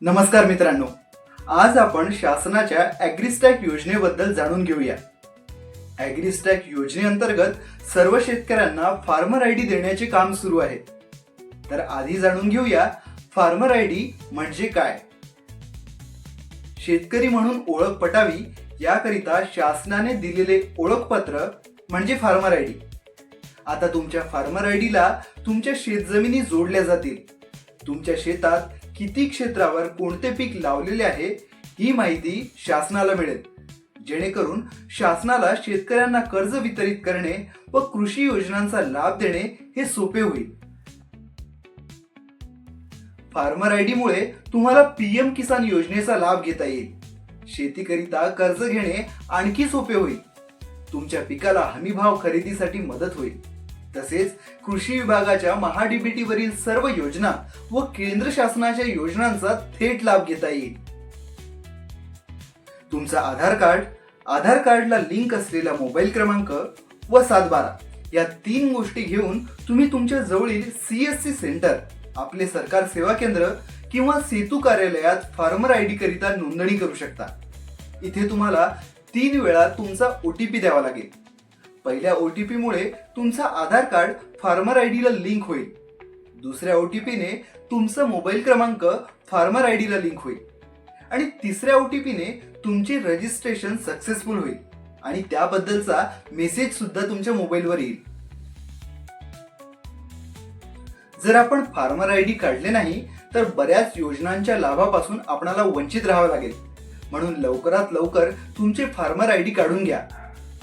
नमस्कार मित्रांनो, आज आपण शासनाच्या ॲग्रिस्टॅक योजनेबद्दल जाणून घेऊया. ॲग्रिस्टॅक योजनेअंतर्गत सर्व शेतकऱ्यांना फार्मर आयडी देण्याचे काम सुरू आहे. तर आधी जाणून घेऊया फार्मर आयडी म्हणजे काय. शेतकरी म्हणून ओळख पटावी याकरिता शासनाने दिलेले ओळखपत्र म्हणजे फार्मर आयडी. आता तुमच्या फार्मर आयडीला तुमच्या शेतजमिनी जोडल्या जातील. तुमच्या शेतात किती क्षेत्रावर कोणते पीक लावलेले आहे ही माहिती शासनाला मिळेल, जेणेकरून शासनाला शेतकऱ्यांना कर्ज वितरित करणे व कृषी योजनांचा लाभ देणे हे सोपे होईल. फार्मर आयडी मुळे तुम्हाला पीएम किसान योजनेचा लाभ घेता येईल. शेतीकरिता कर्ज घेणे आणखी सोपे होईल. तुमच्या पिकाला हमी भाव खरेदीसाठी मदत होईल. तसेच कृषी विभागाच्या महाडीबीटी वरील सर्व योजना व केंद्र शासनाच्या योजनांचा थेट लाभ घेता येईल. तुमचा आधार कार्डला लिंक असलेला मोबाईल क्रमांक व 712 या 3 गोष्टी घेऊन तुम्ही तुमच्या जवळील सीएससी सेंटर, आपले सरकार सेवा केंद्र किंवा सेतू कार्यालयात फार्मर आयडी करिता नोंदणी करू शकता. इथे तुम्हाला 3 वेळा तुमचा ओटीपी द्यावा लागेल. पहिल्या ओटीपी मुळे तुमचा आधार कार्ड फार्मर आयडीला लिंक होईल. दुसऱ्या ओटीपीने तुमचा मोबाईल क्रमांक फार्मर आयडीला लिंक होईल आणि तिसऱ्या ओटीपीने तुमचे रजिस्ट्रेशन सक्सेसफुल होईल आणि त्याबद्दलचा मेसेज सुद्धा तुमच्या मोबाईलवर येईल. जर आपण फार्मर आयडी काढले नाही तर बऱ्याच योजनांच्या लाभापासून आपणाला वंचित राहावं लागेल. म्हणून लवकरात लवकर तुमचे फार्मर आयडी काढून घ्या.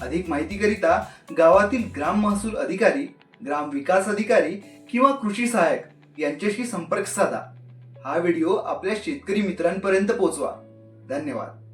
अधिक माहितीकरिता गावातील ग्राम महसूल अधिकारी, ग्राम विकास अधिकारी किंवा कृषी सहाय्यक यांच्याशी संपर्क साधा. हा व्हिडिओ आपल्या शेतकरी मित्रांपर्यंत पोहोचवा. धन्यवाद.